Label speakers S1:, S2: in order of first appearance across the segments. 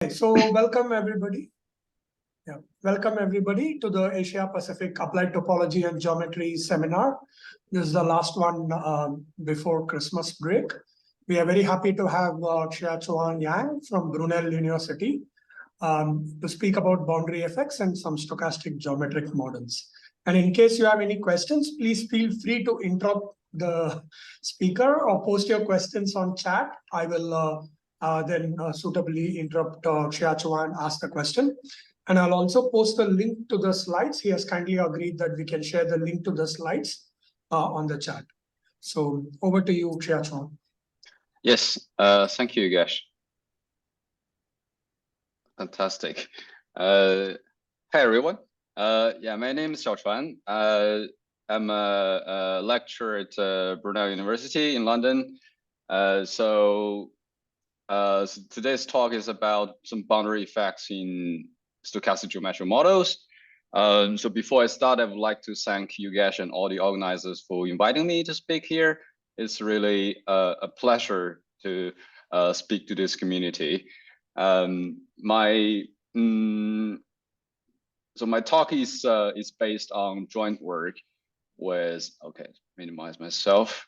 S1: So welcome everybody. Welcome everybody to the Asia Pacific Applied Topology and Geometry seminar. This is the last one before Christmas break. We are very happy to have Chia-Chuan Yang from Brunel University to speak about boundary effects and some stochastic geometric models. And in case you have any questions, please feel free to interrupt the speaker or post your questions on chat. I will then suitably interrupt Chia-Chuan, ask the question. And I'll also post the link to the slides. He has kindly agreed that we can share the link to the slides on the chat. So over to you, Chia-Chuan.
S2: Yes, thank you, Gash. Fantastic. Hi, everyone. My name is Xiaochuan. I'm a lecturer at Brunel University in London. So today's talk is about some boundary effects in stochastic geometric models. So before I start, I would like to thank you, Gash, and all the organizers for inviting me to speak here. It's really a pleasure to speak to this community. My talk is based on joint work with, minimize myself.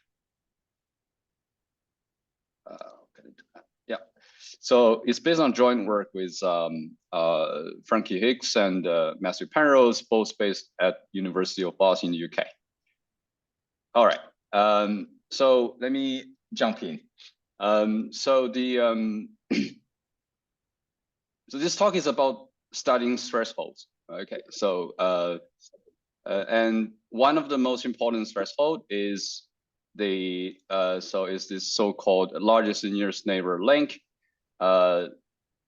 S2: So it's based on joint work with Frankie Hicks and Matthew Penrose, both based at University of Bath in the UK. All right, so let me jump in. So this talk is about studying thresholds. Okay, so and one of the most important threshold is this so-called largest and nearest neighbor link. I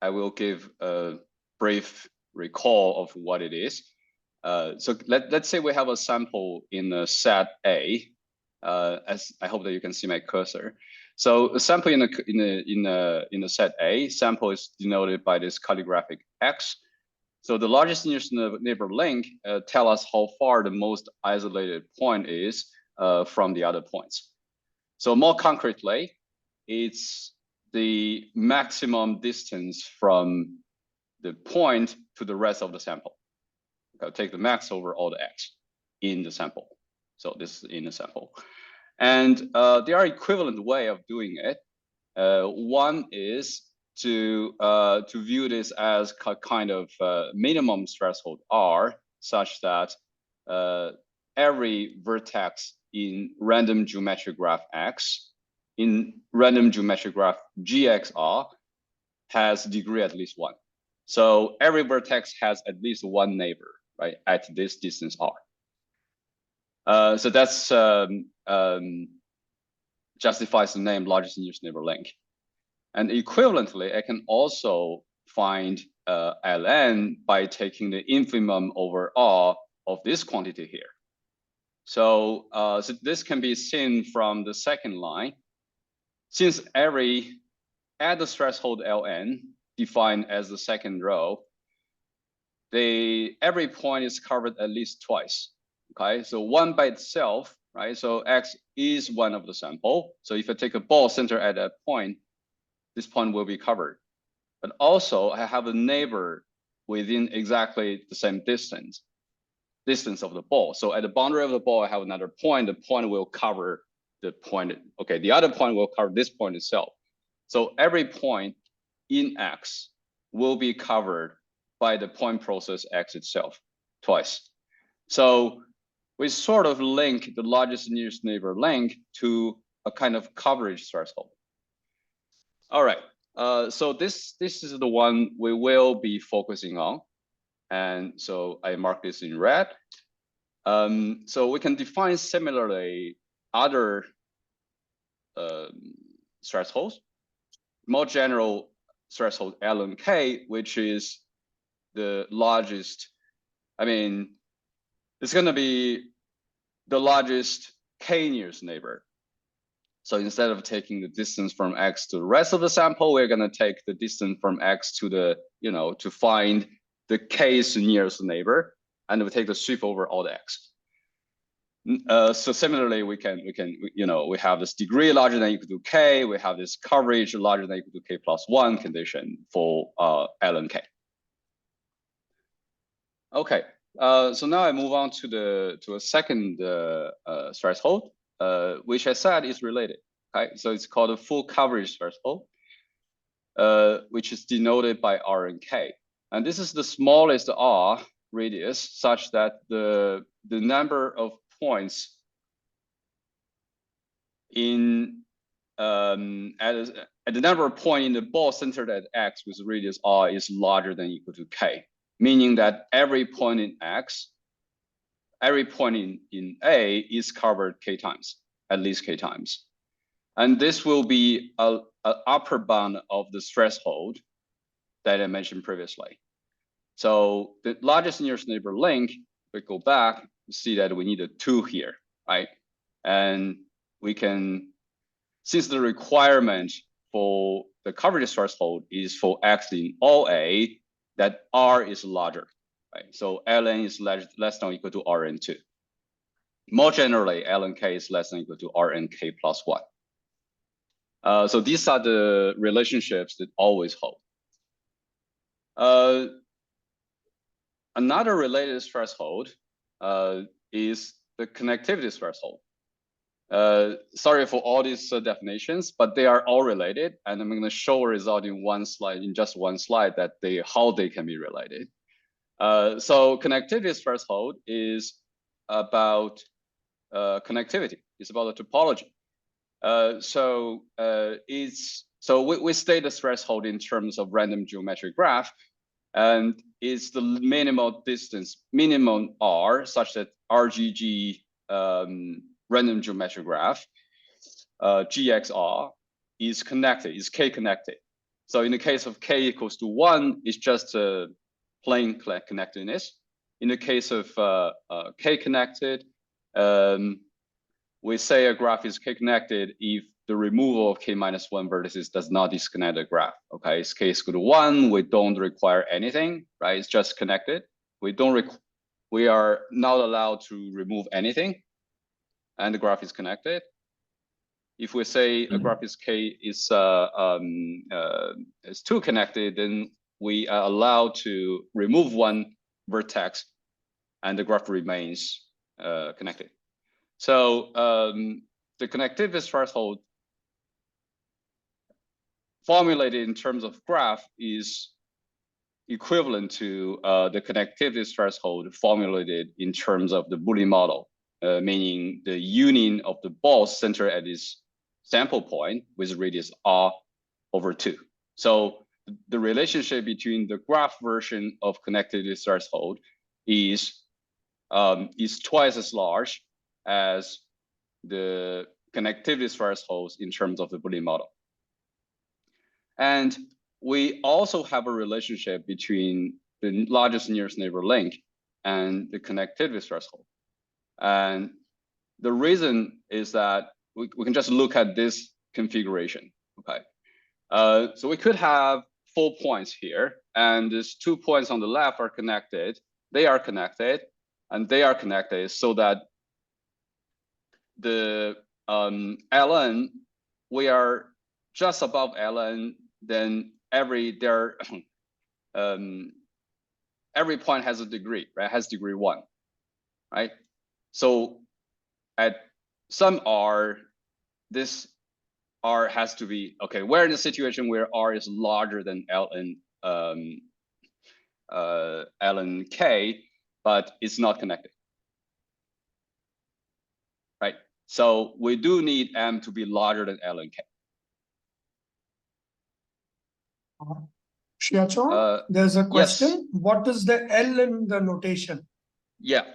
S2: will give a brief recall of what it is. So let's say we have a sample in a set A. As I hope that you can see my cursor. So a sample in a set A, sample is denoted by this calligraphic X. So the largest nearest neighbor link tell us how far the most isolated point is from the other points. So more concretely, it's the maximum distance from the point to the rest of the sample. I'll take the max over all the X in the sample. So this is in the sample. And there are equivalent way of doing it. One is to view this as kind of minimum threshold R, such that every vertex in random geometric graph X in random geometric graph GXR has degree at least 1. So every vertex has at least one neighbor, right, at this distance R. So that's justifies the name largest nearest neighbor link. And equivalently, I can also find ln by taking the infimum over R of this quantity here. So, so this can be seen from the second line. Since at the threshold Ln, defined as the second row, every point is covered at least twice. Okay, so one by itself, right? So X is one of the sample. So if I take a ball center at that point, this point will be covered. But also I have a neighbor within exactly the same distance of the ball. So at the boundary of the ball, I have another point. The point will cover the point. Okay, the other point will cover this point itself. So every point in X will be covered by the point process X itself twice. So we sort of link the largest nearest neighbor link to a kind of coverage threshold. All right, so this is the one we will be focusing on. And so I mark this in red. So we can define similarly other thresholds, more general threshold ln k, which is the largest. I mean, it's going to be the largest k nearest neighbor. So instead of taking the distance from X to the rest of the sample, we're going to take the distance from X to the, to find the k's nearest neighbor, and we take the sweep over all the X. So similarly, we have this degree larger than or equal to k. We have this coverage larger than or equal to k plus 1 condition for ln k. Okay, so now I move on to a second threshold, which I said is related. Okay, so it's called a full coverage threshold, which is denoted by R and K. And this is the smallest R radius, such that the number of points in at the number of points in the ball centered at X with radius R is larger than or equal to K, meaning that every point in X, every point in A is covered K times, at least K times. And this will be an upper bound of the threshold that I mentioned previously. So the largest nearest neighbor link, we go back, you see that we need a 2 here, right? And we can, since the requirement for the coverage threshold is for X in all A, that R is larger, right? So ln is less than or equal to Rn2. More generally, ln k is less than or equal to Rnk plus 1. So these are the relationships that always hold. Another related threshold is the connectivity threshold. Sorry for all these definitions, but they are all related, and I'm going to show a result in one slide, in just one slide, that how they can be related. So connectivity threshold is about connectivity. It's about the topology. So we state the threshold in terms of random geometric graph, and it's the minimal distance, minimum R, such that RGG random geometric graph, GXR, is connected, is K connected. So in the case of K equals to 1, it's just a plain connectedness. In the case of K connected, we say a graph is K connected if the removal of K minus 1 vertices does not disconnect the graph. Okay, it's K is equal to 1, we don't require anything, right? It's just connected. We are not allowed to remove anything, and the graph is connected. If we say a graph is K is 2 connected, then we are allowed to remove one vertex, and the graph remains connected. So the connectivity threshold formulated in terms of graph is equivalent to the connectivity threshold formulated in terms of the Boolean model, meaning the union of the ball centered at its sample point with radius R/2. So the relationship between the graph version of connectivity threshold is twice as large as the connectivity thresholds in terms of the Boolean model. And we also have a relationship between the largest nearest neighbor link and the connectivity threshold. And the reason is that we can just look at this configuration, okay? So we could have 4 points here, and these 2 points on the left are connected. They are connected, and they are connected so that the ln, we are just above ln, then every point has a degree, right? Has degree 1, right? So at some R, this R has to be, okay, we're in a situation where R is larger than ln k, but it's not connected, right? So we do need M to be larger than ln k.
S1: Xiaochong, there's a question.
S2: Yes.
S1: What is the L in the notation?
S2: Yeah.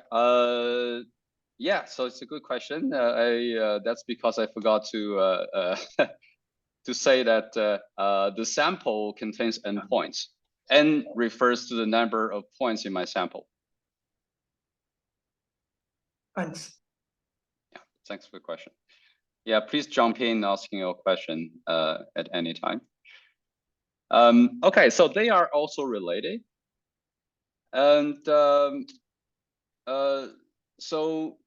S2: Yeah. So it's a good question. That's because I forgot to to say that the sample contains n points. N refers to the number of points in my sample.
S1: Thanks.
S2: Yeah. Thanks for the question. Yeah. Please jump in asking your question at any time. Okay. So they are also related. And so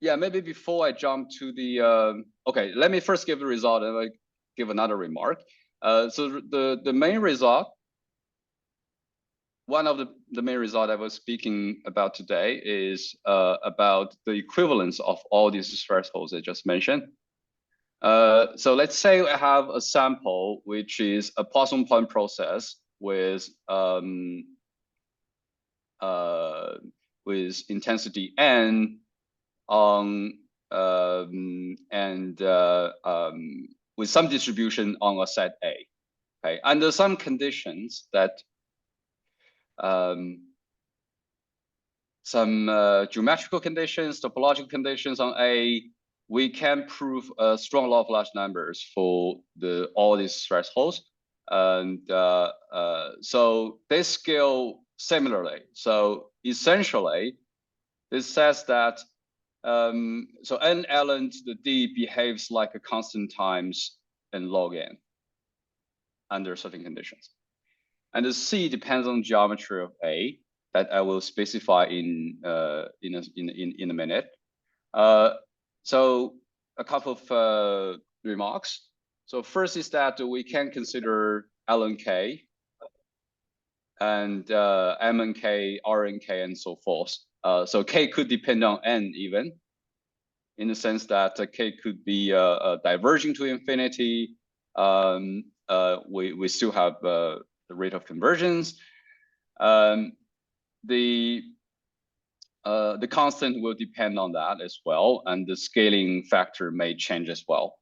S2: yeah, maybe before I jump to the, okay, let me first give the result and I give another remark. So the main result, one of the main result I was speaking about today is about the equivalence of all these thresholds I just mentioned. So let's say I have a sample which is a Poisson point process with intensity n on with some distribution on a set A. Okay, under some conditions that some geometrical conditions, topological conditions on A, we can prove a strong law of large numbers for all these thresholds. And so they scale similarly. So essentially, this says that so n ln to the d behaves like a constant times n log n under certain conditions. And the C depends on geometry of A that I will specify in a minute. So a couple of remarks. So first is that we can consider ln k and m k, r k, and so forth. So k could depend on n even, in the sense that k could be diverging to infinity. We still have the rate of convergence. The constant will depend on that as well, and the scaling factor may change as well.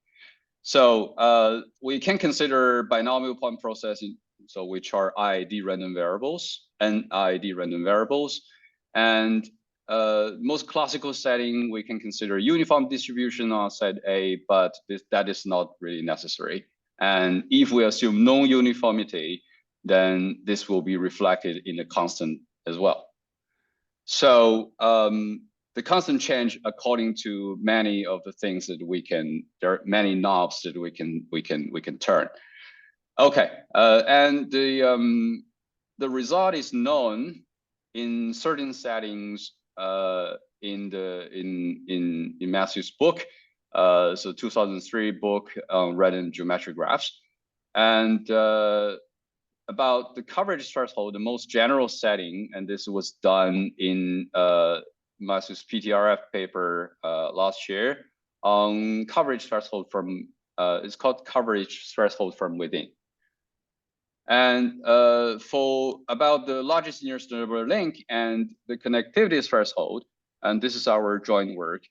S2: So we can consider binomial point processing, so which are IID random variables and IID random variables. And most classical setting, we can consider uniform distribution on set A, but that is not really necessary. And if we assume non-uniformity, then this will be reflected in the constant as well. So the constant change according to many of the things that there are many knobs that we can turn. Okay, and the result is known in certain settings in Matthew's book, so 2003 book on random geometric graphs, and about the coverage threshold, the most general setting, and this was done in Matthew's PTRF paper last year on coverage threshold from, it's called coverage threshold from within. And for about the largest nearest neighbor link and the connectivity threshold, and this is our joint work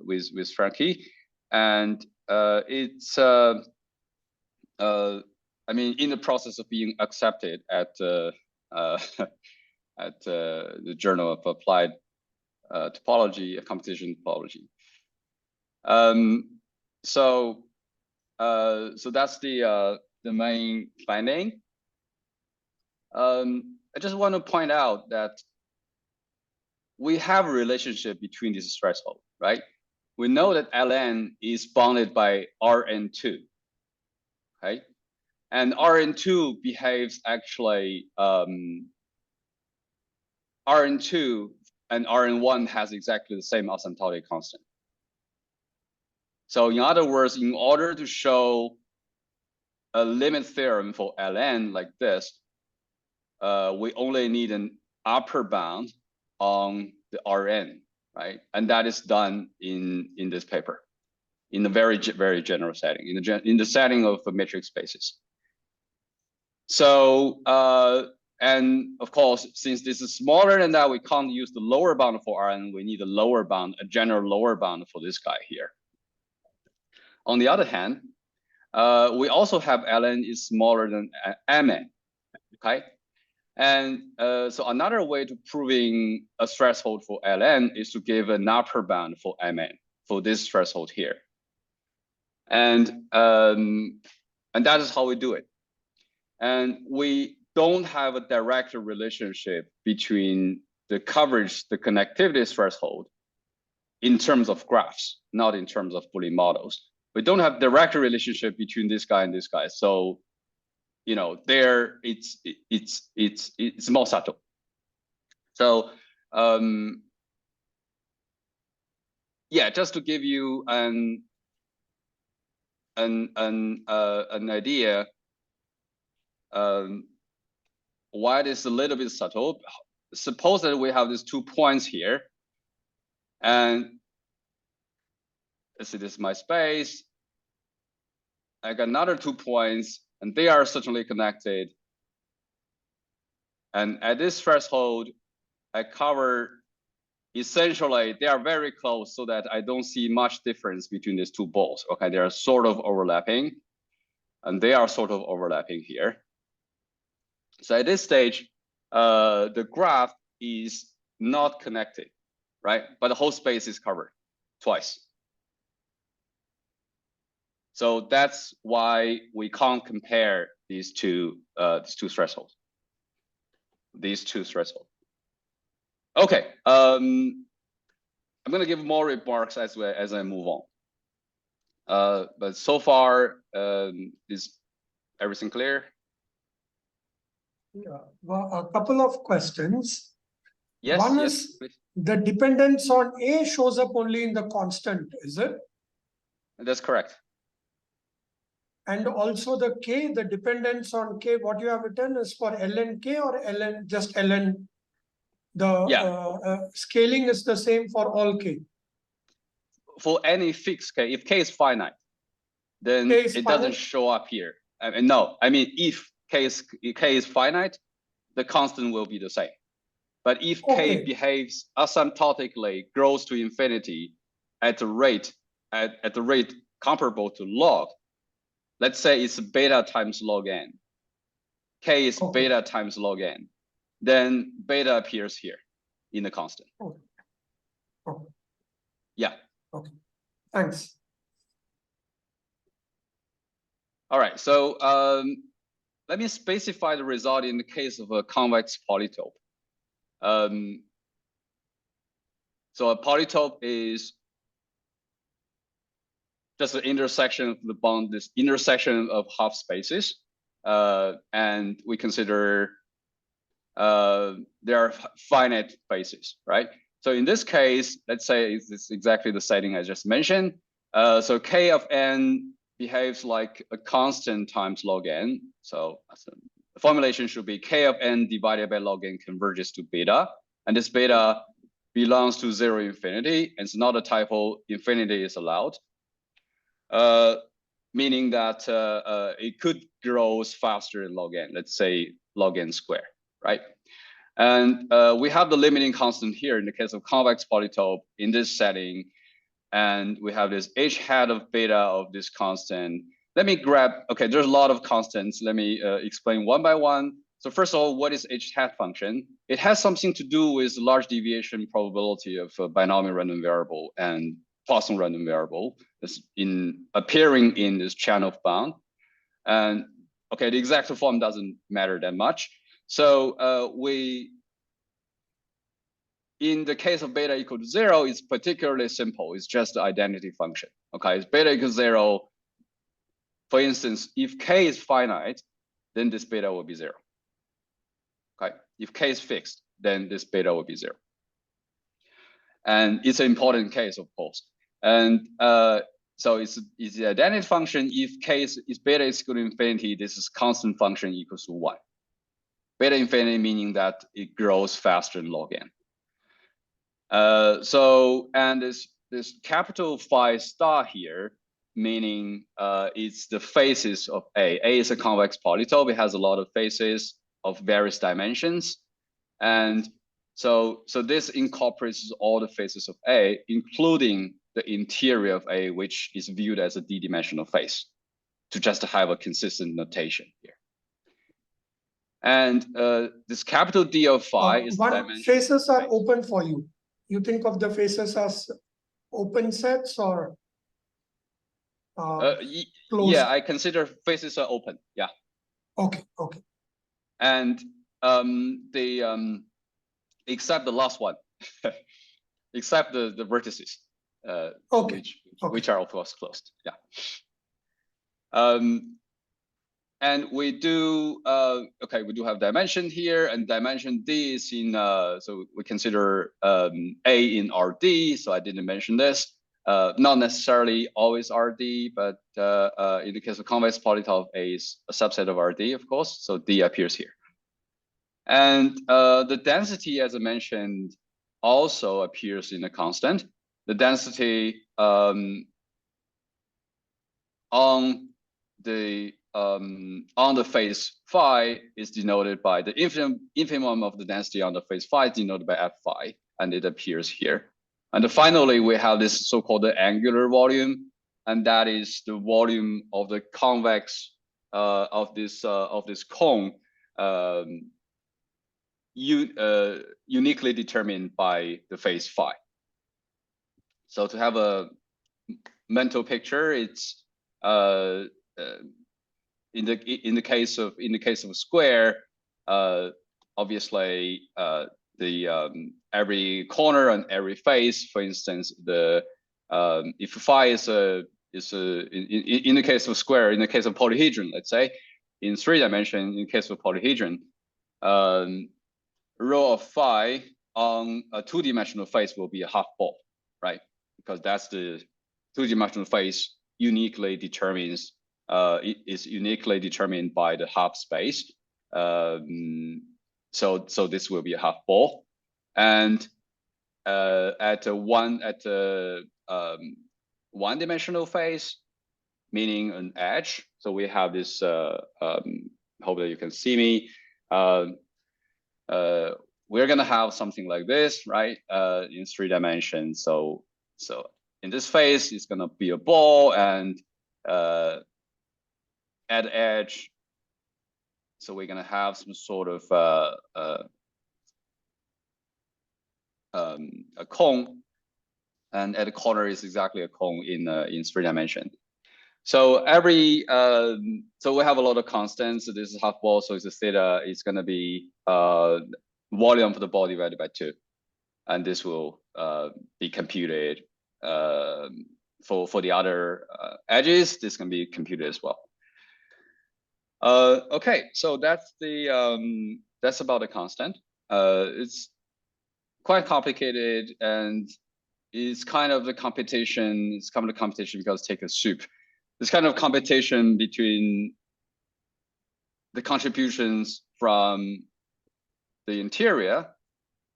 S2: with Frankie, and it's I mean, in the process of being accepted at the Journal of Applied Topology, Computational Topology. So that's the main finding. I just want to point out that we have a relationship between these thresholds, right? We know that Ln is bounded by Rn2, okay? And Rn2 behaves actually, Rn2 and Rn1 has exactly the same asymptotic constant. So in other words, in order to show a limit theorem for Ln like this, we only need an upper bound on the Rn, right? And that is done in this paper, in a very general setting, in the setting of matrix spaces. So, and of course, since this is smaller than that, we can't use the lower bound for Rn. We need a lower bound, a general lower bound for this guy here. On the other hand, we also have Ln is smaller than Mn, okay? And so another way to proving a threshold for Ln is to give an upper bound for Mn, for this threshold here. And that is how we do it. And we don't have a direct relationship between the coverage, the connectivity threshold in terms of graphs, not in terms of Boolean models. We don't have direct relationship between this guy and this guy. So, you know, there it's more subtle. So yeah, just to give you an idea, why it is a little bit subtle. Suppose that we have these 2 points here, and let's see, this is my space. I got another 2 points, and they are certainly connected. And at this threshold, I cover essentially they are very close, so that I don't see much difference between these 2 balls. Okay, they are sort of overlapping, and they are sort of overlapping here. So at this stage, the graph is not connected, right? But the whole space is covered twice. So that's why we can't compare these two thresholds. Okay, I'm gonna give more remarks as I move on. But so far, is everything clear?
S1: Yeah, well, a couple of questions.
S2: Yes.
S1: One
S2: yes,
S1: is
S2: please.
S1: the dependence on A shows up only in the constant, is it?
S2: That's correct.
S1: And also the K, the dependence on K, what you have written is for ln K or ln, just ln, the scaling is the same for all K.
S2: For any fixed K, if K is finite, then
S1: K is
S2: it
S1: finite?
S2: doesn't show up here. No, I mean, if K is finite, the constant will be the same. But if K behaves asymptotically, grows to infinity at the rate comparable to log, let's say it's beta times log n. K is beta times log n. Then beta appears here in the constant. Yeah.
S1: Okay. Thanks.
S2: All right. So let me specify the result in the case of a convex polytope. So a polytope is just the intersection of the bond, this intersection of half spaces, and we consider there are finite bases, right? So in this case, let's say it's exactly the setting I just mentioned. So K of n behaves like a constant times log n. So the formulation should be K of n divided by log n converges to beta, and this beta belongs to 0 infinity, and it's not a typo, infinity is allowed. Meaning that it could grow faster than log n, let's say log n squared, right? And we have the limiting constant here in the case of convex polytope in this setting, and we have this h hat of beta of this constant. Let me grab, okay, there's a lot of constants. Let me explain one by one. So first of all, what is h hat function? It has something to do with large deviation probability of a binomial random variable and Poisson random variable is appearing in this channel of bound. And okay, the exact form doesn't matter that much. So in the case of beta equal to 0, it's particularly simple. It's just the identity function. Okay, it's beta equals 0. For instance, if K is finite, then this beta will be 0. Okay, if K is fixed, then this beta will be 0. And it's an important case, of course. And so it's the identity function. If K is beta is equal to infinity, this is constant function equals to 1. Beta infinity meaning that it grows faster than log n. And this capital phi star here, meaning it's the faces of A. A is a convex polytope. It has a lot of faces of various dimensions. And so this incorporates all the faces of A, including the interior of A, which is viewed as a d-dimensional face, to just have a consistent notation here. And this capital D of phi is
S1: faces are open for you. You think of the faces as open sets or closed?
S2: Yeah, I consider faces are open. Yeah.
S1: Okay.
S2: And except the last one, except the vertices, which are of course closed. Yeah. And we do we do have dimension here, and dimension D is in so we consider A in RD. So I didn't mention this. Not necessarily always RD, but in the case of convex polytope, A is a subset of RD, of course. So D appears here. And the density, as I mentioned, also appears in a constant. The density on the phase phi is denoted by the infimum of the density on the phase phi is denoted by f phi, and it appears here. And finally, we have this so-called angular volume, and that is the volume of the convex of this cone, uniquely determined by the phase phi. So to have a mental picture, it's in the case of a square, obviously every corner and every face, for instance, if phi is in the case of square, in the case of polyhedron, let's say, in 3 dimension, in the case of polyhedron, rho of phi on a 2-dimensional face will be a half ball, right? Because that's the 2-dimensional face uniquely determines is uniquely determined by the half space. So this will be a half ball, and at a 1-dimensional face, meaning an edge. So we have this. Hope that you can see me. We're gonna have something like this, right? In 3 dimensions. So in this phase, it's gonna be a ball, and at edge, so we're gonna have some sort of a cone, and at the corner is exactly a cone in 3 dimension. So so we have a lot of constants. So this is half ball, so it's a theta. It's gonna be volume of the ball divided by 2, and this will be computed for the other edges. This can be computed as well. Okay, so that's about the constant. It's quite complicated, and it's kind of the competition. It's kind of the competition because take a soup. This kind of competition between the contributions from the interior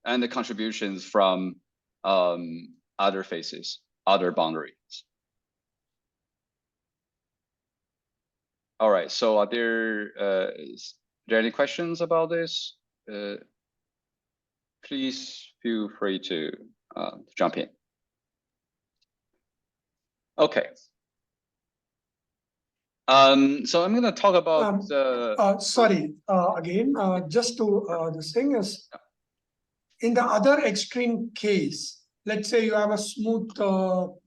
S2: and the contributions from other faces, other boundaries. All right, so are there any questions about this? Please feel free to jump in. Okay. So I'm going to talk about.
S1: Sorry, again, just to this thing is, in the other extreme case, let's say you have a smooth A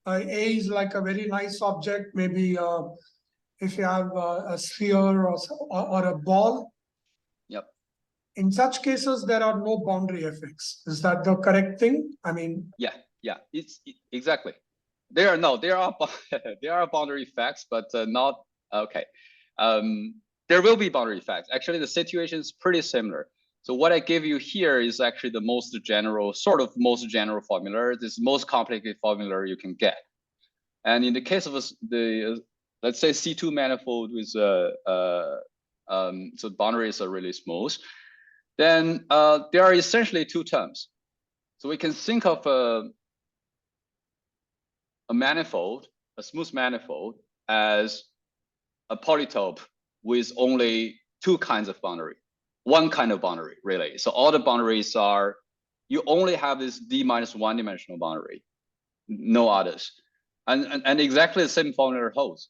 S1: is like a very nice object, maybe if you have a sphere or a ball.
S2: Yep.
S1: In such cases, there are no boundary effects. Is that the correct thing? I mean.
S2: Yeah, it's exactly. There are boundary effects, but not okay. There will be boundary effects. Actually, the situation is pretty similar. So what I give you here is actually the most general formula. This most complicated formula you can get. And in the case of let's say C2 manifold with so boundaries are really smooth, then there are essentially 2 terms. So we can think of a manifold, a smooth manifold, as a polytope with only 2 kinds of boundary, 1 kind of boundary, really. So all the boundaries are, you only have this D-1 dimensional boundary, no others. And exactly the same formula holds.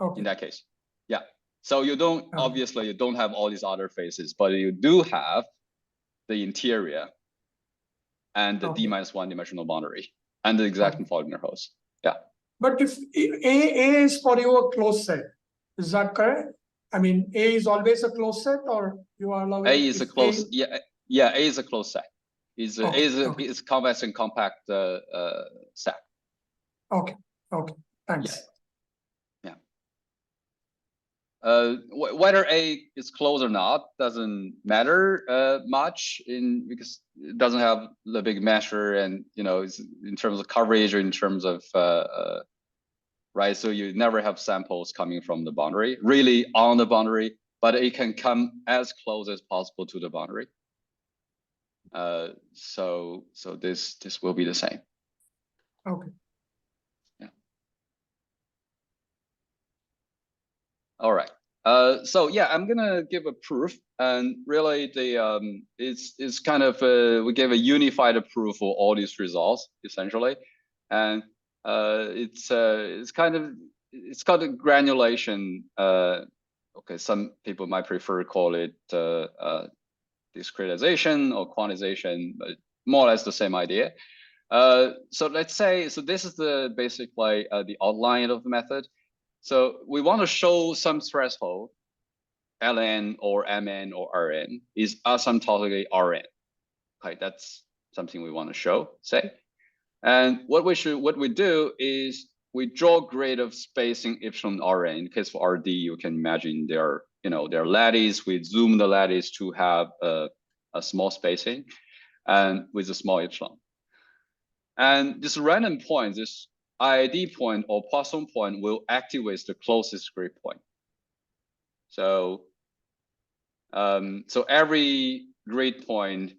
S2: Okay. In that case. Yeah. So you don't, obviously you don't have all these other faces, but you do have the interior and the D-1 dimensional boundary and the exact formula holds. Yeah.
S1: But if A is for you a closed set, is that correct? I mean, A is always a closed set, or you are allowing?
S2: A is a closed. Yeah. A is a closed set. Is convex and compact set.
S1: Okay. Thanks.
S2: Yeah. whether A is closed or not doesn't matter much because it doesn't have the big measure, and it's in terms of coverage or in terms of right. So you never have samples coming from the boundary, really on the boundary, but it can come as close as possible to the boundary. So this will be the same.
S1: Okay.
S2: Yeah. All right. So yeah, I'm gonna give a proof, and really the it's kind of we give a unified proof for all these results essentially, and it's called a granulation. Okay, some people might prefer call it discretization or quantization, but more or less the same idea. So let's say, so this is the basically the outline of the method. So we want to show some threshold, ln or mn or rn is asymptotically rn. Okay, that's something we want to show, say. And what we do is we draw grid of spacing epsilon rn. In case for rd, you can imagine their lattice. We zoom the lattice to have a small spacing, and with a small epsilon. And this random point, this IID point or Poisson point, will activate the closest grid point. So, so every grid point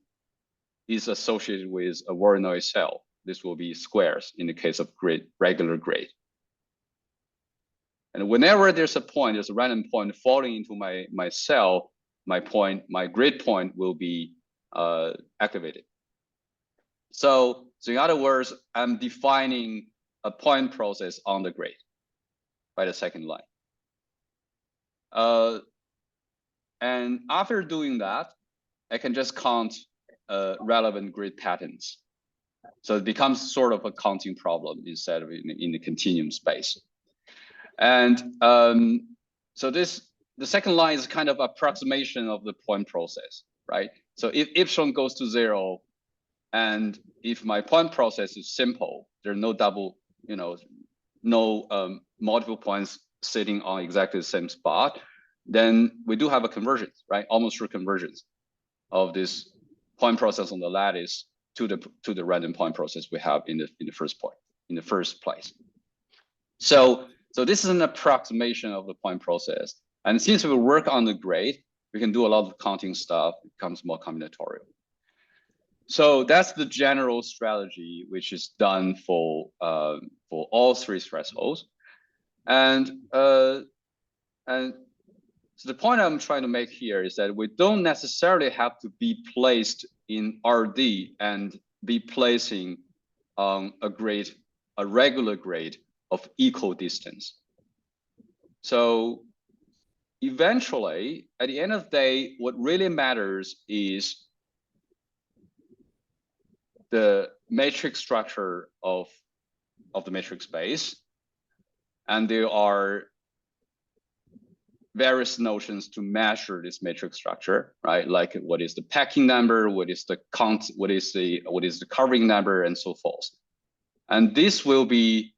S2: is associated with a Voronoi cell. This will be squares in the case of regular grid. And whenever there's a random point falling into my cell, my grid point will be activated. So in other words, I'm defining a point process on the grid by the second line. And after doing that, I can just count relevant grid patterns. So it becomes sort of a counting problem instead of in the continuum space. And so the second line is kind of approximation of the point process, right? So if epsilon goes to 0, and if my point process is simple, there's no double, no multiple points sitting on exactly the same spot, then we do have a convergence, right? Almost true convergence of this point process on the lattice to the random point process we have in the first place. So this is an approximation of the point process, and since we work on the grade, we can do a lot of counting stuff. It becomes more combinatorial. So that's the general strategy, which is done for all three thresholds, and so the point I'm trying to make here is that we don't necessarily have to be placed in RD and be placing a regular grade of equal distance. So eventually, at the end of the day, what really matters is the matrix structure of the matrix space, and there are various notions to measure this matrix structure, right? Like what is the packing number, what is the count, what is the covering number, and so forth. And this will be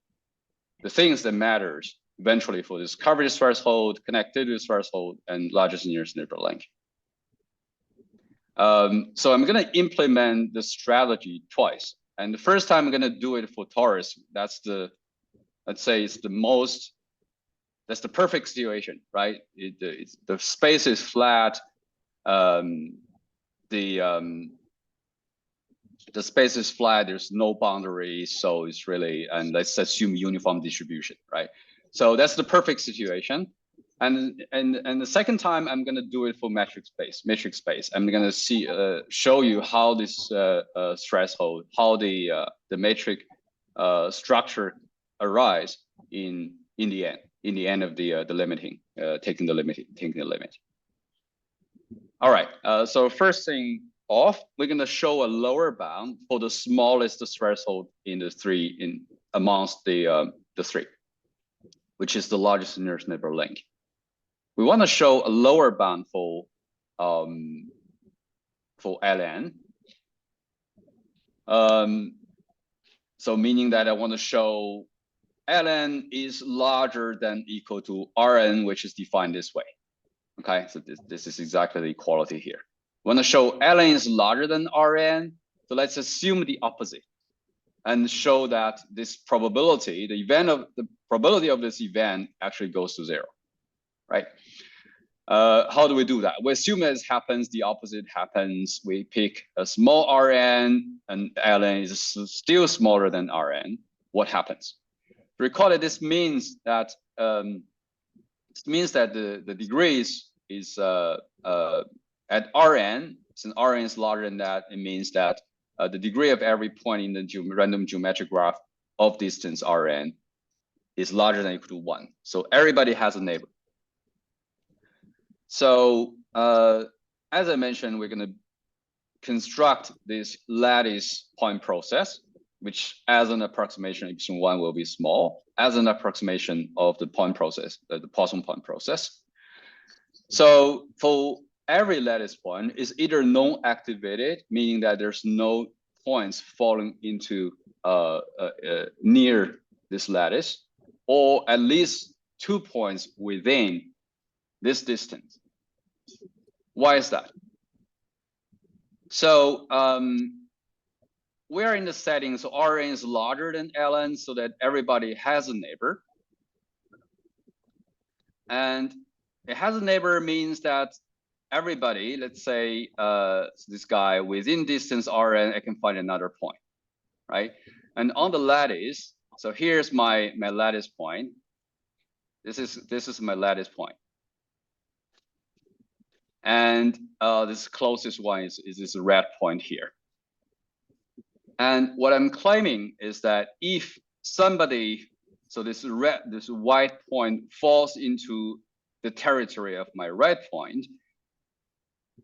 S2: the things that matters eventually for this coverage threshold, connectivity threshold, and largest nearest neighbor link. So I'm going to implement the strategy twice. And the first time I'm going to do it for torus. That's let's say it's that's the perfect situation, right? The space is flat. The space is flat. There's no boundary. So it's really, and let's assume uniform distribution, right? So that's the perfect situation. And the second time I'm going to do it for matrix space. I'm going to show you how this threshold, how the matrix structure arise in the end of the limiting, taking the limit. All right. So first thing off, we're going to show a lower bound for the smallest threshold in the three amongst the three, which is the largest nearest neighbor link. We want to show a lower bound for ln. So meaning that I want to show ln is larger than equal to Rn, which is defined this way. Okay, so this is exactly the equality here. We want to show ln is larger than Rn, so let's assume the opposite and show that this probability, the probability of this event actually goes to 0, right? How do we do that? We assume as happens, the opposite happens. We pick a small Rn and ln is still smaller than Rn. What happens? Recall that this means that the degrees is at Rn, since Rn is larger than that, it means that the degree of every point in the random geometric graph of distance Rn is larger than or equal to 1. So everybody has a neighbor. So as I mentioned, we're going to construct this lattice point process, which as an approximation, epsilon 1 will be small, as an approximation of the point process, the Poisson point process. So for every lattice point is either non-activated, meaning that there's no points falling into near this lattice, or at least 2 points within this distance. Why is that? So we're in the setting, so Rn is larger than ln, so that everybody has a neighbor. And it has a neighbor means that everybody, let's say this guy within distance Rn, I can find another point, right? And on the lattice, so here's my lattice point. This is my lattice point. And this closest one is this red point here. And what I'm claiming is that if somebody, so this white point falls into the territory of my red point,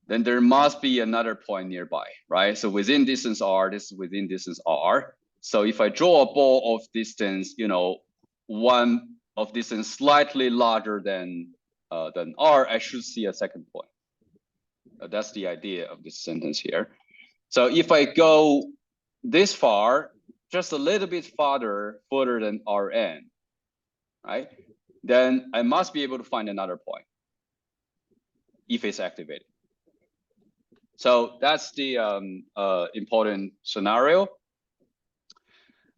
S2: then there must be another point nearby, right? So within distance R, this is within distance R. So if I draw a ball of distance, one of distance slightly larger than R, I should see a second point. That's the idea of this sentence here. So if I go this far, just a little bit further than Rn, right? Then I must be able to find another point if it's activated. So that's the important scenario.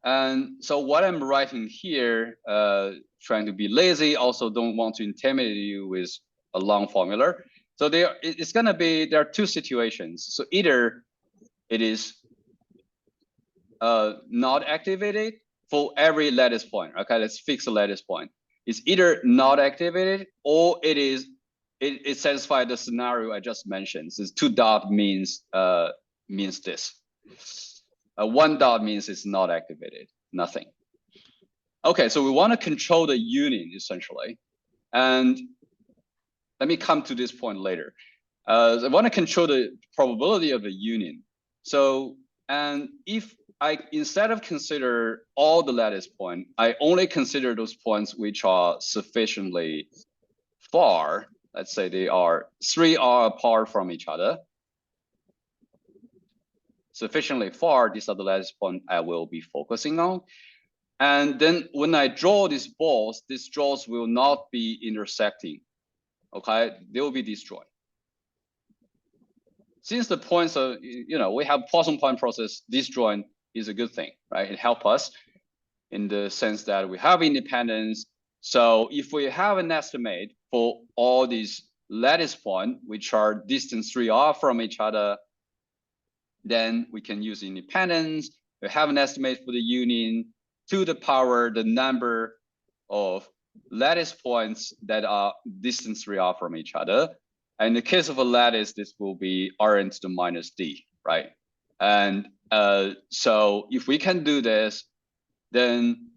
S2: And so what I'm writing here, trying to be lazy, also don't want to intimidate you with a long formula. So there are two situations. So either it is not activated for every lattice point. Okay, let's fix a lattice point. It's either not activated or it satisfies the scenario I just mentioned. So 2 dot means this. 1 dot means it's not activated, nothing. Okay, so we want to control the union essentially. And let me come to this point later. I want to control the probability of the union. So, and if I, instead of consider all the lattice points, I only consider those points which are sufficiently far. Let's say they are 3R apart from each other. Sufficiently far, these are the lattice points I will be focusing on. And then when I draw these balls will not be intersecting. Okay, they will be destroyed. Since the points are, we have Poisson point process, disjoint is a good thing, right? It helps us in the sense that we have independence. So if we have an estimate for all these lattice points, which are distance 3R from each other, then we can use independence. We have an estimate for the union to the power, the number of lattice points that are distance 3R from each other. And in the case of a lattice, this will be Rn to the minus D, right? And so if we can do this, then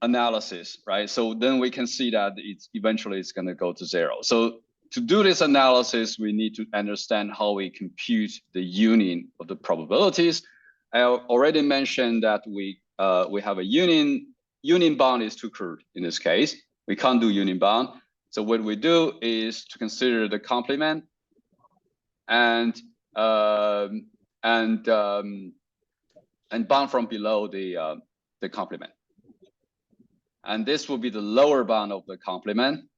S2: analysis, right? So then we can see that eventually it's going to go to 0. So to do this analysis, we need to understand how we compute the union of the probabilities. I already mentioned that we have a union bound is too crude in this case. We can't do union bound. So what we do is to consider the complement and bound from below the complement. and this will be the lower bound of the complement.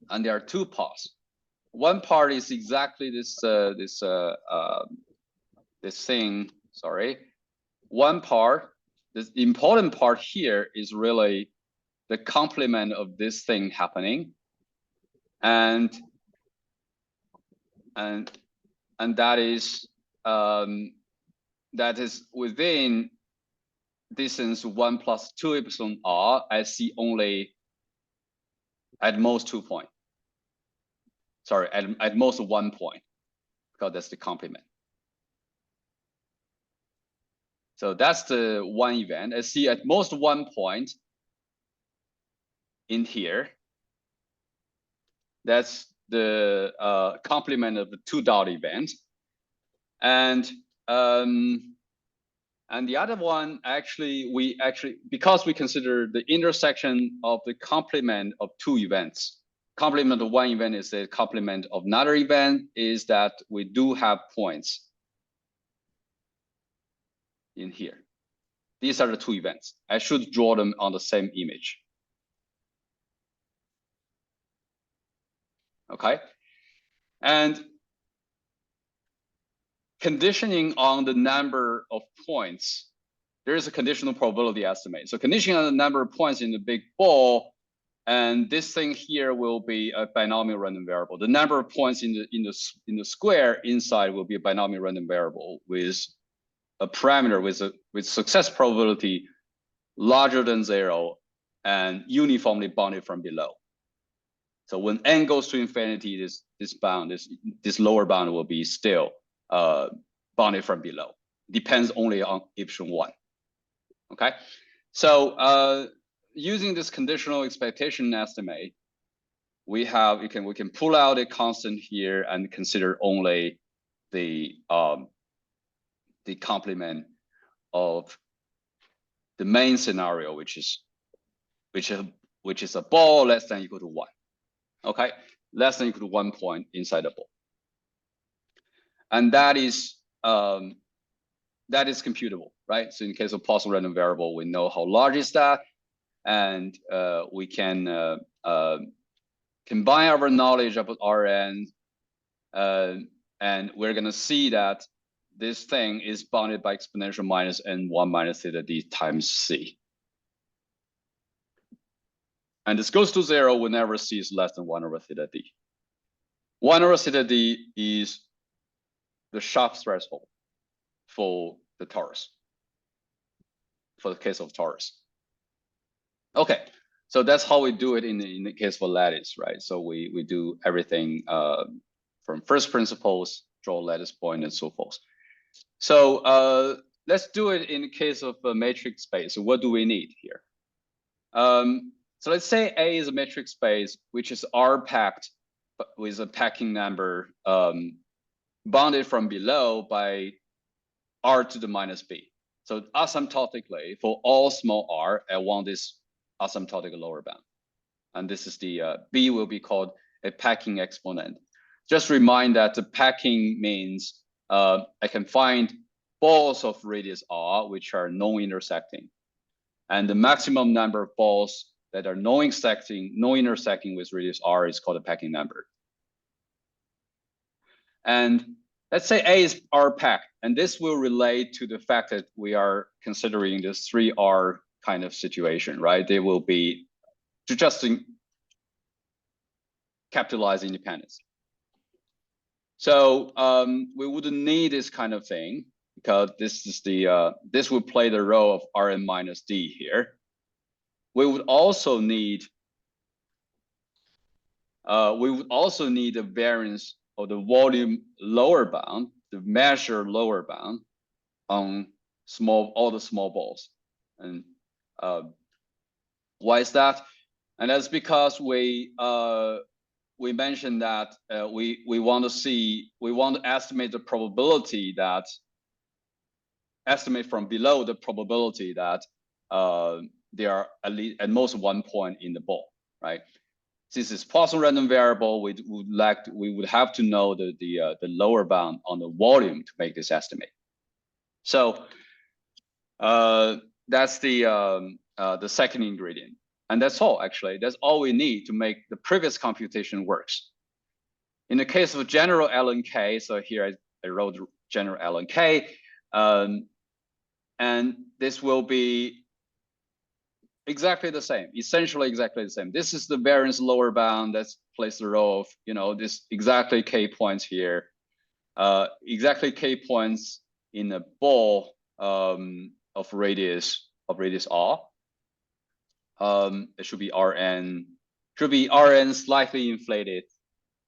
S2: And there are two parts. One part is exactly this thing. Sorry, one part. The important part here is really the complement of this thing happening, and that is within distance 1 plus 2 epsilon r. I see only at most 2 points. Sorry, at most 1 point, because that's the complement. So that's the one event. I see at most 1 point in here. That's the complement of the 2 dot event. And the other one, because we consider the intersection of the complement of 2 events. Complement of 1 event is a complement of another event, is that we do have points in here. These are the 2 events. I should draw them on the same image. Okay. And conditioning on the number of points, there is a conditional probability estimate. So conditioning on the number of points in the big ball, and this thing here will be a binomial random variable. The number of points in the square inside will be a binomial random variable with a parameter with success probability larger than 0 and uniformly bounded from below. So when n goes to infinity, this lower bound will be still bounded from below. Depends only on epsilon 1. Okay, so using this conditional expectation estimate, we can pull out a constant here and consider only the complement of the main scenario, which is a ball less than or equal to 1. Okay, less than or equal to 1 point inside the ball, and that is computable, right? So in case of Poisson random variable, we know how large is that, and we can combine our knowledge about Rn, and we're gonna see that this thing is bounded by exponential minus n1 minus theta d times c. And this goes to 0 whenever c is less than 1 over theta d. 1 over theta d is the sharp threshold for the torus, for the case of torus. Okay, so that's how we do it in the case of a lattice, right? So we do everything from first principles, draw lattice point, and so forth. So let's do it in the case of a matrix space. So what do we need here? So let's say A is a matrix space, which is R packed with a packing number bounded from below by R to the minus B. So asymptotically, for all small r, I want this asymptotic lower bound. And this is the B will be called a packing exponent. Just remind that the packing means I can find balls of radius r which are non-intersecting. And the maximum number of balls that are non-intersecting with radius r is called a packing number. And let's say A is R packed, and this will relate to the fact that we are considering this 3R kind of situation, right? They will be just capitalize independence. So we wouldn't need this kind of thing because this is this would play the role of Rn minus D here. We would also need the variance of the volume lower bound, the measure lower bound on all the small balls. And why is that? And that's because we mentioned that we want to estimate the probability that from below the probability that there are at most 1 point in the ball, right? Since it's Poisson random variable, we would have to know the lower bound on the volume to make this estimate. So that's the the second ingredient. And that's all, actually. That's all we need to make the previous computation works. In the case of general ln k, so here I wrote general ln k, and this will be exactly the same, essentially exactly the same. This is the variance lower bound that's placed the row of, this exactly k points here, exactly k points in a ball of radius r. It should be Rn slightly inflated,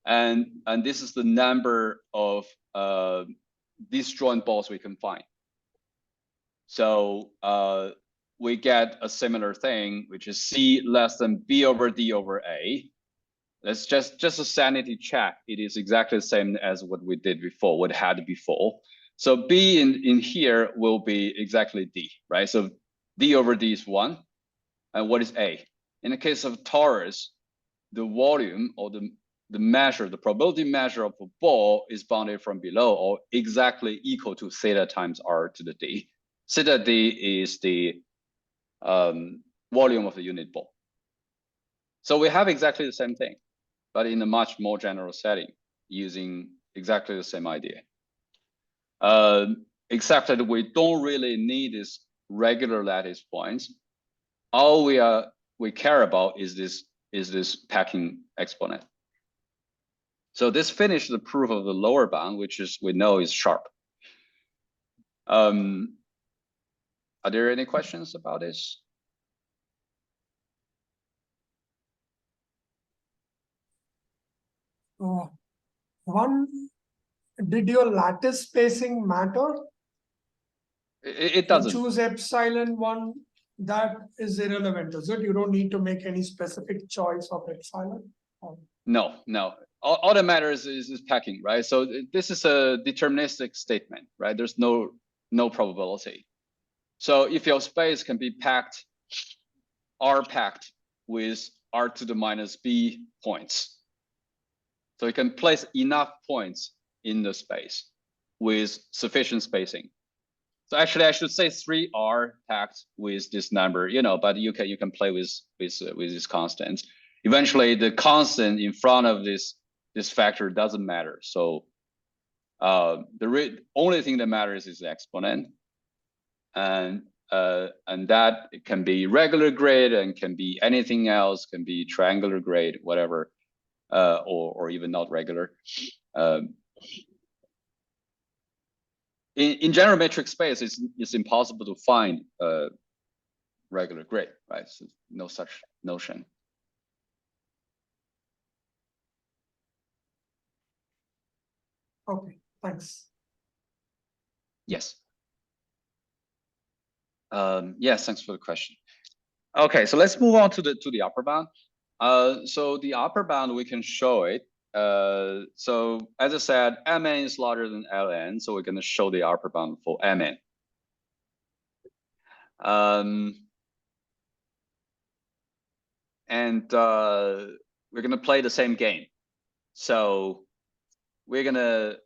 S2: and this is the number of disjoint balls we can find. So we get a similar thing, which is C less than B over D over A. That's just a sanity check. It is exactly the same as what we did before, what had before. So B in here will be exactly D, right? So D over D is 1. And what is A? In the case of torus, the volume or the measure, the probability measure of a ball is bounded from below or exactly equal to theta times R to the D. Theta D is the volume of the unit ball. So we have exactly the same thing, but in a much more general setting using exactly the same idea. Except that we don't really need these regular lattice points. All we care about is this packing exponent. So this finished the proof of the lower bound, which we know is sharp. Are there any questions about this?
S1: One, did your lattice spacing matter?
S2: It doesn't.
S1: You choose epsilon 1, that is irrelevant, is it? You don't need to make any specific choice of epsilon?
S2: No. All that matters is packing, right? So this is a deterministic statement, right? There's no probability. So if your space can be packed, R packed with R to the minus B points. So you can place enough points in the space with sufficient spacing. So actually, I should say 3R packed with this number, but you can play with this constant. Eventually, the constant in front of this factor doesn't matter. So the only thing that matters is the exponent, and that it can be regular grade and can be anything else, can be triangular grade, whatever, or even not regular. In general metric space, it's impossible to find regular grade, right? So no such notion.
S1: Okay, thanks.
S2: Yes. Yes, thanks for the question. Okay, so let's move on to the upper bound. So the upper bound, we can show it. So as I said, Mn is larger than Ln, so we're going to show the upper bound for Mn. And we're going to play the same game. So we're going to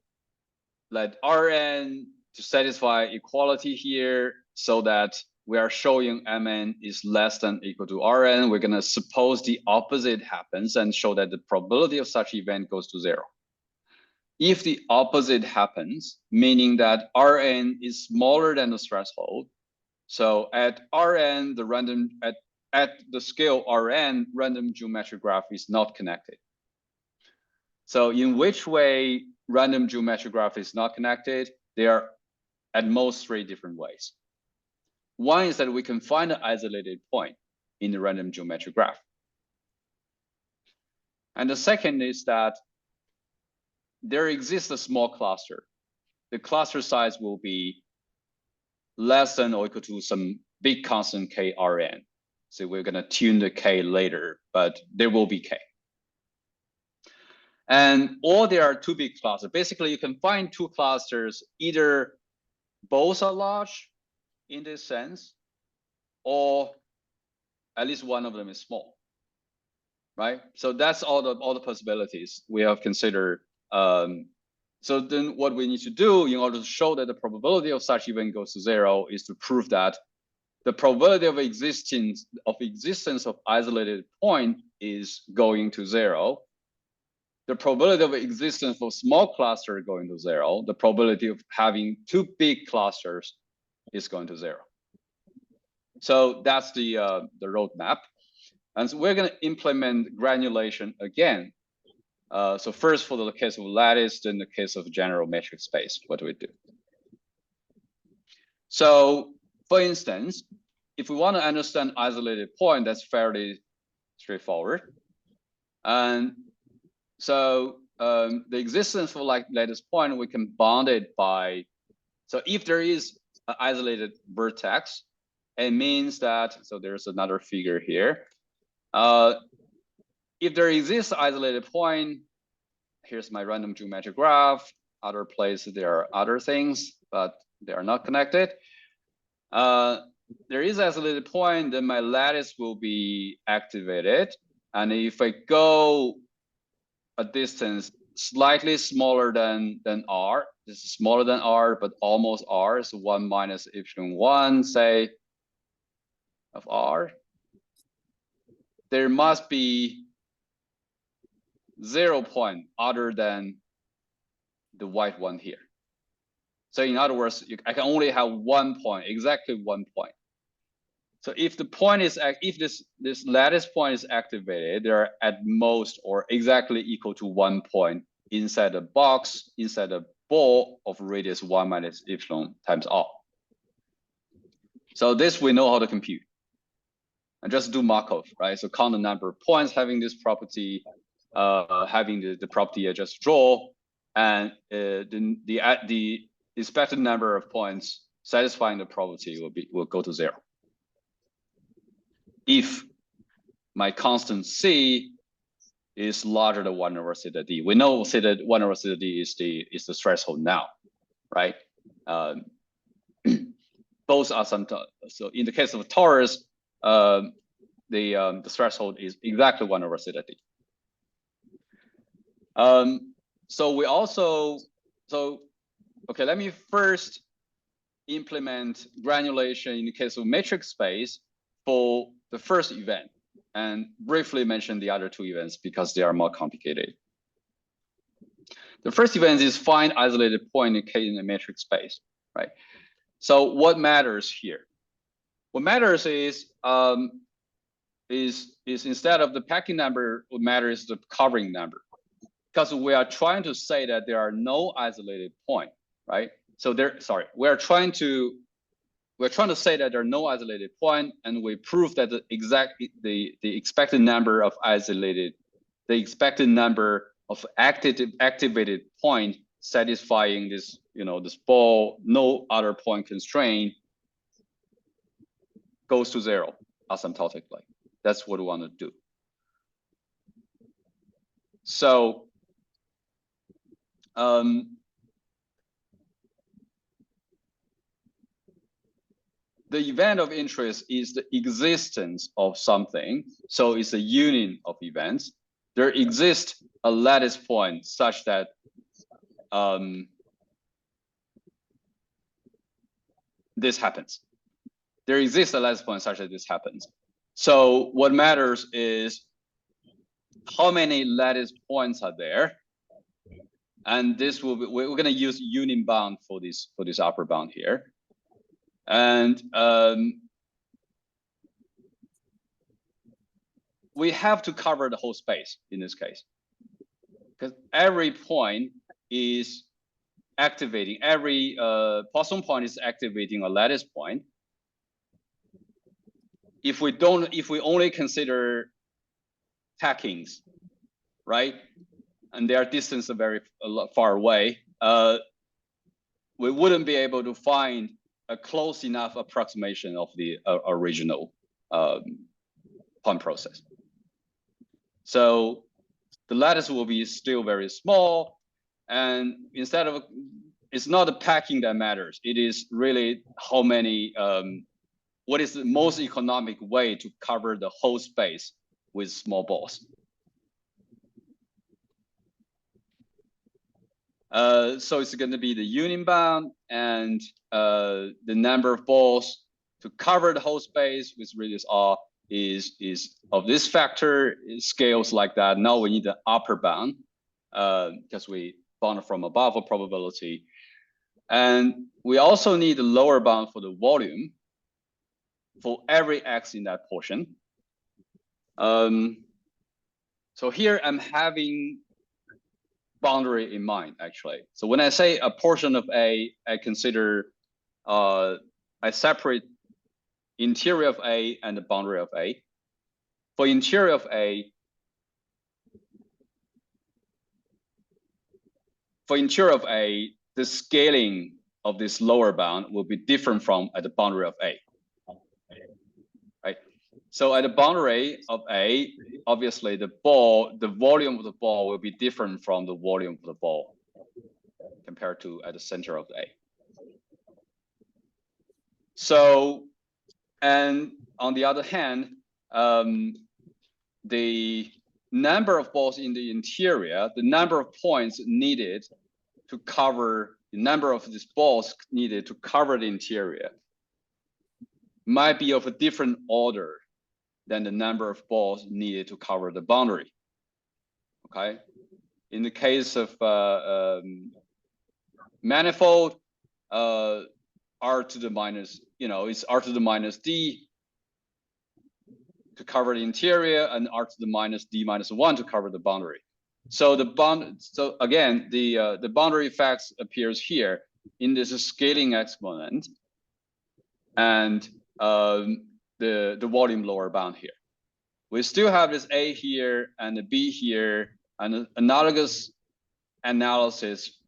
S2: let Rn to satisfy equality here so that we are showing Mn is less than or equal to Rn. We're going to suppose the opposite happens and show that the probability of such event goes to 0. If the opposite happens, meaning that Rn is smaller than the threshold, so at Rn, at the scale Rn, random geometric graph is not connected. So in which way random geometric graph is not connected? There are at most 3 different ways. One is that we can find an isolated point in the random geometric graph. And the second is that there exists a small cluster. The cluster size will be less than or equal to some big constant k Rn. So we're going to tune the k later, but there will be k. Or there are 2 big clusters. Basically, you can find 2 clusters, either both are large in this sense, or at least one of them is small, right? So that's all the possibilities we have considered. So then what we need to do in order to show that the probability of such event goes to 0 is to prove that the probability of existence of isolated point is going to 0. The probability of existence for small cluster going to 0. The probability of having 2 big clusters is going to 0. So that's the roadmap. And so we're going to implement granulation again. So first for the case of lattice, then the case of general metric space, what do we do? So for instance, if we want to understand isolated point, that's fairly straightforward. And so the existence for like lattice point, we can bound it by, so if there is an isolated vertex, it means that, so there's another figure here. If there exists isolated point, here's my random geometric graph. Other places there are other things, but they are not connected. There is isolated point, then my lattice will be activated. And if I go a distance slightly smaller than r, this is smaller than r, but almost r, so 1 minus epsilon 1, say, of r, there must be 0 point other than the white one here. So in other words, I can only have 1 point, exactly 1 point. So if the point is, if this lattice point is activated, there are at most or exactly equal to 1 point inside the box, inside the ball of radius 1 minus epsilon times r. So this we know how to compute. And just do Markov, right? So count the number of points having this property, having the property I just draw, and the expected number of points satisfying the property will go to 0. If my constant c is larger than 1 over theta d, we know theta 1 over theta d is the threshold now, right? Both are some. So in the case of torus, the threshold is exactly 1 over theta d. So we also, okay, let me first implement granulation in the case of matrix space for the first event, and briefly mention the other 2 events because they are more complicated. The first event is find isolated point in the matrix space, right? So what matters here? What matters is instead of the packing number, what matters is the covering number, because we are trying to say that there are no isolated point, right? So we're trying to say that there are no isolated point, and we prove that the expected number of activated point satisfying this, this ball, no other point constraint goes to 0 asymptotically. That's what we want to do. So the event of interest is the existence of something. So it's a union of events. There exists a lattice point such that this happens. There exists a lattice point such that this happens. So what matters is how many lattice points are there. And this will be, we're going to use union bound for this upper bound here. And we have to cover the whole space in this case, because every point is activating, every Poisson point is activating a lattice point. If we only consider packings, right, and their distance are very far away, we wouldn't be able to find a close enough approximation of the original point process. So the lattice will be still very small, and instead of, it's not the packing that matters. It is really how many, what is the most economic way to cover the whole space with small balls. So it's going to be the union bound and the number of balls to cover the whole space with radius r is of this factor, it scales like that. Now we need the upper bound because we bound from above a probability. And we also need the lower bound for the volume for every x in that portion. So here I'm having boundary in mind, actually. So when I say a portion of A, I consider, I separate interior of A and the boundary of A. For interior of A, the scaling of this lower bound will be different from at the boundary of A. Right? So at the boundary of A, obviously the volume of the ball will be different from the volume of the ball compared to at the center of A. So, and on the other hand, the number of balls in the interior, the number of points needed to cover, the number of these balls needed to cover the interior might be of a different order than the number of balls needed to cover the boundary. Okay, in the case of manifold, r to the minus, it's r to the minus d to cover the interior, and r to the minus d minus 1 to cover the boundary. So so again, the boundary effects appears here in this scaling exponent, and the volume lower bound here. We still have this A here and the B here, and analogous analysis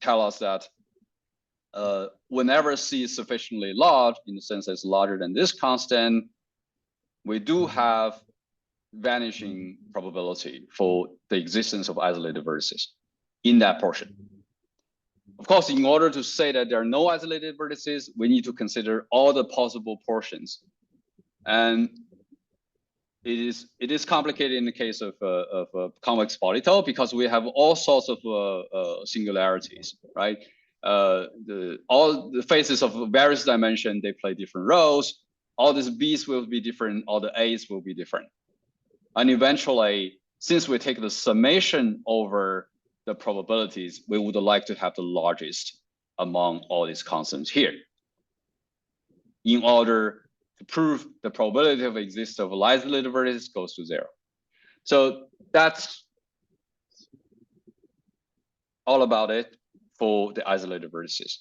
S2: tell us that whenever C is sufficiently large, in the sense that it's larger than this constant, we do have vanishing probability for the existence of isolated vertices in that portion. Of course, in order to say that there are no isolated vertices, we need to consider all the possible portions. And it is complicated in the case of convex polytope because we have all sorts of singularities, right? All the faces of various dimensions, they play different roles. All these B's will be different, all the A's will be different. And eventually, since we take the summation over the probabilities, we would like to have the largest among all these constants here in order to prove the probability of existence of isolated vertices goes to 0. So that's all about it for the isolated vertices.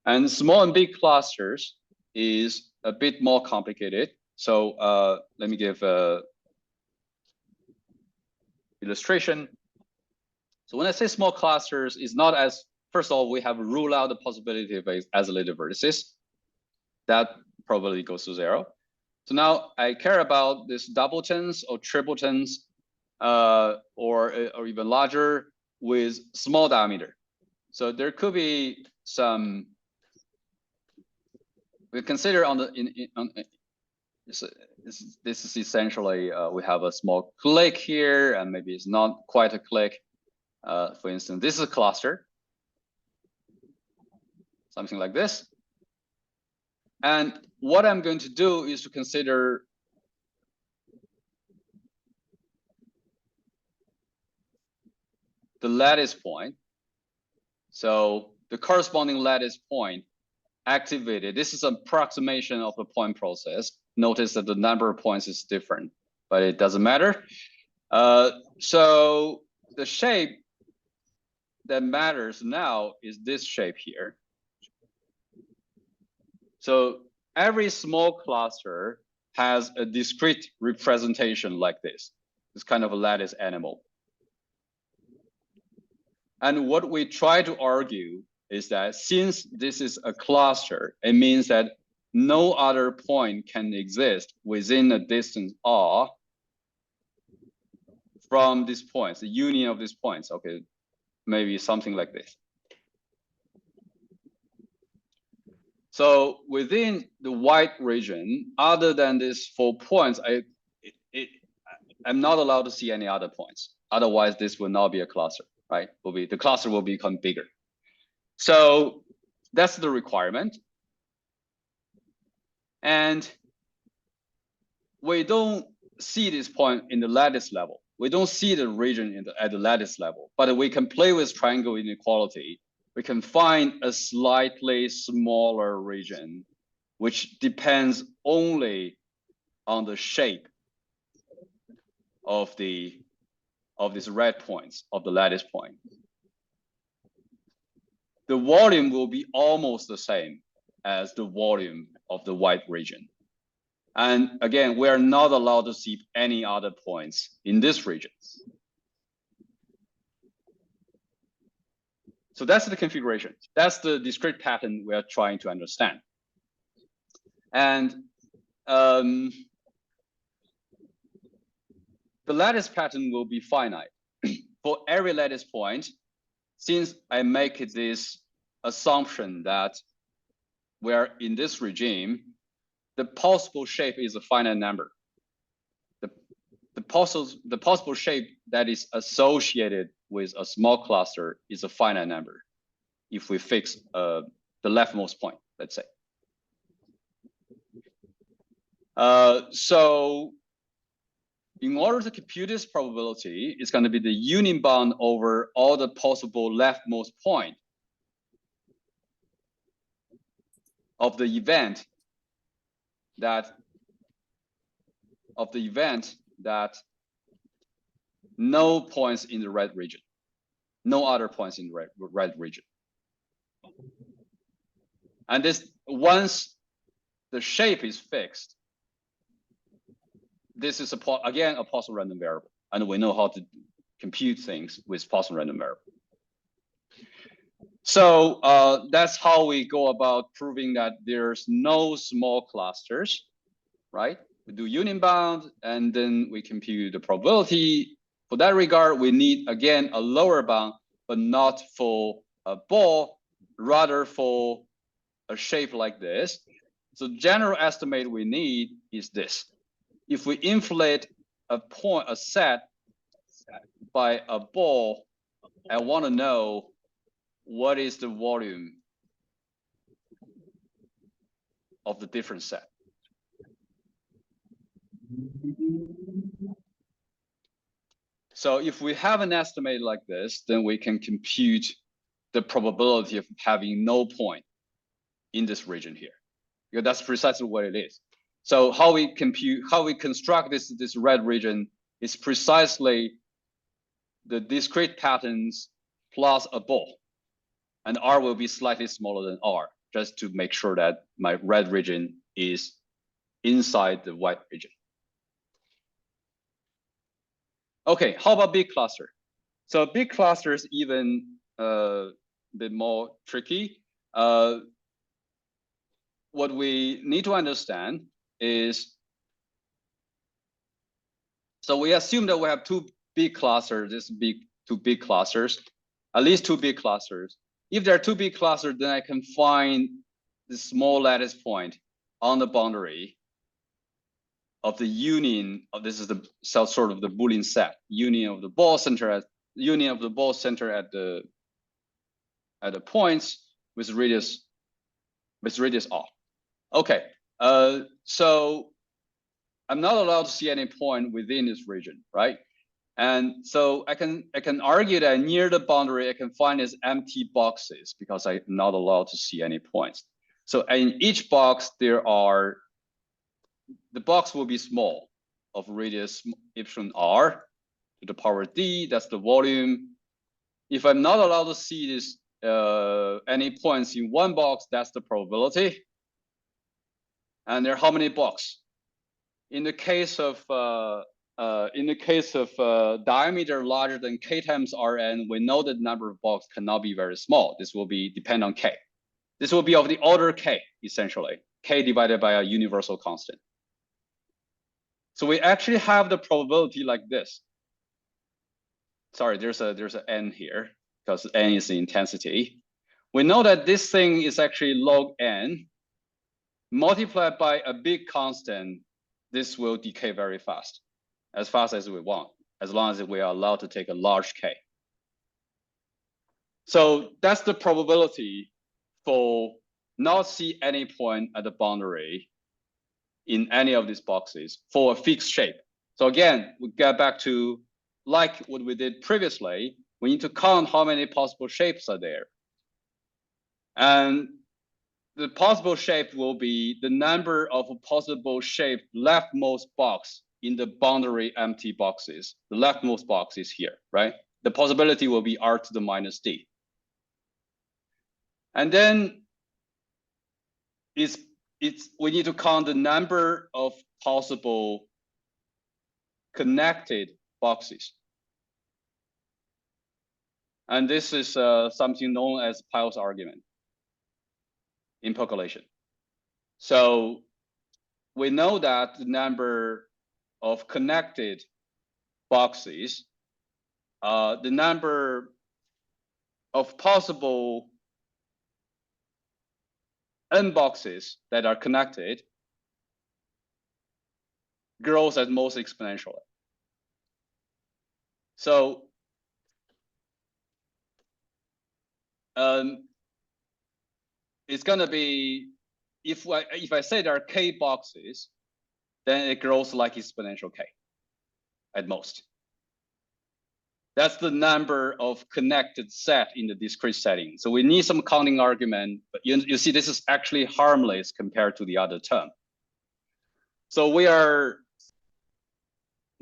S2: And small and big clusters is a bit more complicated. So let me give a illustration. So when I say small clusters, it's not as, first of all, we have ruled out the possibility of isolated vertices. That probability goes to 0. So now I care about this doubletons or tripletons, or even larger with small diameter. So there could be some, we consider on the, this is essentially, we have a small clique here, and maybe it's not quite a clique. For instance, this is a cluster, something like this. And what I'm going to do is to consider the lattice point. So the corresponding lattice point activated. This is an approximation of the point process. Notice that the number of points is different, but it doesn't matter. So the shape that matters now is this shape here. So every small cluster has a discrete representation like this. It's kind of a lattice animal. And what we try to argue is that since this is a cluster, it means that no other point can exist within a distance r from these points, the union of these points. Okay, maybe something like this. So within the white region, other than these 4 points, I'm not allowed to see any other points. Otherwise, this will not be a cluster, right? The cluster will become bigger. So that's the requirement. And we don't see this point in the lattice level. We don't see the region at the lattice level, but we can play with triangle inequality. We can find a slightly smaller region, which depends only on the shape of these red points of the lattice point. The volume will be almost the same as the volume of the white region. And again, we are not allowed to see any other points in this region. So that's the configuration. That's the discrete pattern we are trying to understand. And the lattice pattern will be finite. For every lattice point, since I make this assumption that we're in this regime, the possible shape is a finite number. The possible shape that is associated with a small cluster is a finite number if we fix the leftmost point, let's say. So in order to compute this probability, it's going to be the union bound over all the possible leftmost point of the event that no points in the red region, no other points in the red region. And this, once the shape is fixed, this is again a possible random variable, and we know how to compute things with possible random variable. So that's how we go about proving that there's no small clusters, right? We do union bound, and then we compute the probability. For that regard, we need, again, a lower bound, but not for a ball, rather for a shape like this. So general estimate we need is this. If we inflate a set by a ball, I want to know what is the volume of the different set. So if we have an estimate like this, then we can compute the probability of having no point in this region here, because that's precisely what it is. So how we construct this red region is precisely the discrete patterns plus a ball, and R will be slightly smaller than R, just to make sure that my red region is inside the white region. Okay, how about big cluster? So big cluster is even a bit more tricky. What we need to understand is, so we assume that we have two big clusters, two big clusters, at least two big clusters. If there are two big clusters, then I can find the small lattice point on the boundary of the union of, this is the sort of the Boolean set, union of the ball center at the points with radius R. Okay, so I'm not allowed to see any point within this region, right? And so I can argue that near the boundary I can find these empty boxes because I'm not allowed to see any points. So in each box the box will be small, of radius epsilon r to the power d. That's the volume. If I'm not allowed to see this any points in one box, that's the probability. And there are how many boxes? In the case of diameter larger than k times Rn, we know that the number of boxes cannot be very small. This will be depend on k. This will be of the order k, essentially, k divided by a universal constant. So we actually have the probability like this. Sorry, there's an n here because n is the intensity. We know that this thing is actually log n multiplied by a big constant. This will decay very fast as we want, as long as we are allowed to take a large k. So that's the probability for not see any point at the boundary in any of these boxes for a fixed shape. So again, we get back to like what we did previously. We need to count how many possible shapes are there. And the possible shape will be the number of possible shaped leftmost box in the boundary empty boxes. The leftmost box is here, right? The possibility will be r to the minus d. And then we need to count the number of possible connected boxes. And this is something known as Pile's argument in percolation. So we know that the number of connected boxes, the number of possible n boxes that are connected grows at most exponentially. So it's gonna be, if I say there are k boxes, then it grows like exponential k at most. That's the number of connected set in the discrete setting. So we need some counting argument, but you see this is actually harmless compared to the other term. So we are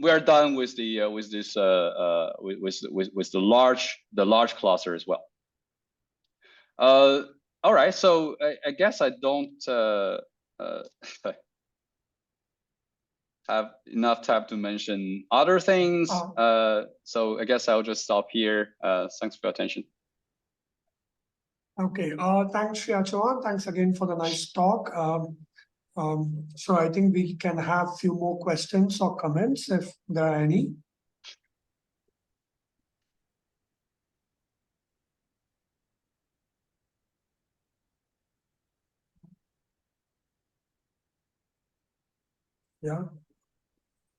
S2: done with the with the large cluster as well. All right, so I guess I don't have enough time to mention other things. So I guess I'll just stop here. Thanks for your attention.
S1: Okay, thanks, Xiaochuan. Thanks again for the nice talk. So I think we can have a few more questions or comments if there are any. Yeah.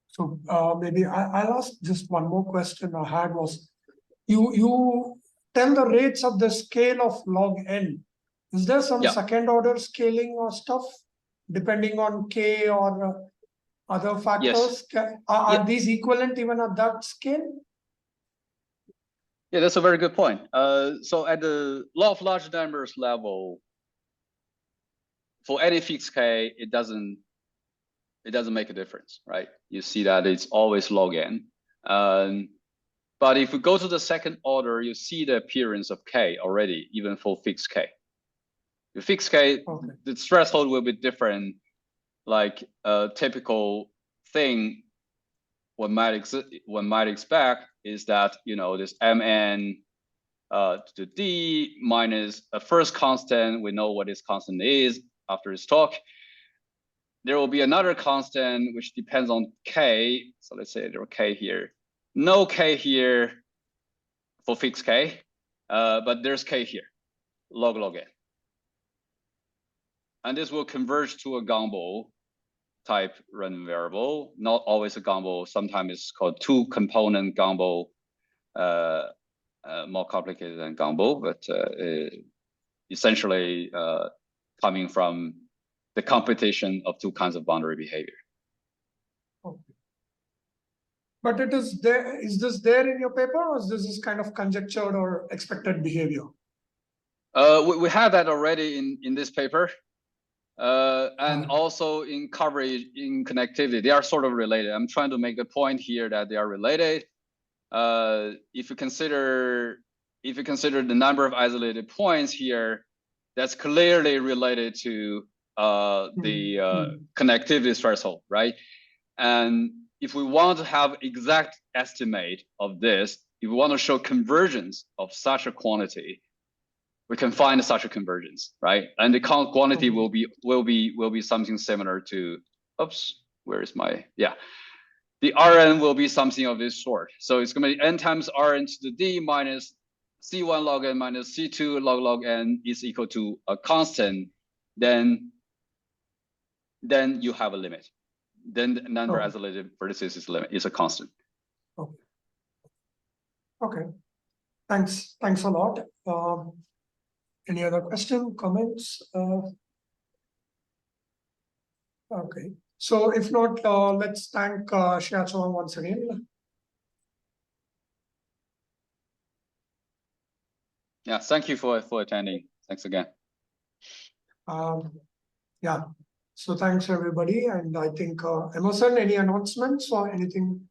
S1: So maybe I'll ask just one more question I had was, you tell the rates of the scale of log n. Is there some second order scaling or stuff depending on k or other factors?
S2: Yes.
S1: Are these equivalent even at that scale?
S2: Yeah, that's a very good point. So at the law of large numbers level, for any fixed k, it doesn't make a difference, right? You see that it's always log n. But if we go to the second order, you see the appearance of k already, even for fixed k. The fixed k, the threshold will be different. Like a typical thing, one might expect is that, you know, this mn to the d minus a first constant. We know what this constant is after this talk. There will be another constant which depends on k. So let's say there are k here. No k here for fixed k, but there's k here, log n. And this will converge to a Gumbel type random variable, not always a Gumbel. Sometimes it's called two-component Gumbel, more complicated than Gumbel, but essentially coming from the competition of two kinds of boundary behavior.
S1: Okay. But it is there. Is this there in your paper, or is this kind of conjectured or expected behavior?
S2: We have that already in this paper. And also in coverage, in connectivity, they are sort of related. I'm trying to make the point here that they are related. If you consider the number of isolated points here, that's clearly related to the connectivity threshold, right? And if we want to have exact estimate of this, if we want to show convergence of such a quantity, we can find such a convergence, right? And the count quantity will be something similar to, oops, where is my, yeah. The Rn will be something of this sort. So it's going to be n times Rn to the d minus C1 log n minus C2 log n is equal to a constant. Then you have a limit. Then the number isolated vertices is a constant.
S1: Okay. Thanks a lot. Any other question, comments? Okay. So if not, let's thank Xiachuan once again.
S2: Yeah, thank you for attending. Thanks again.
S1: Yeah, so thanks everybody. And I think Emerson, any announcements or anything?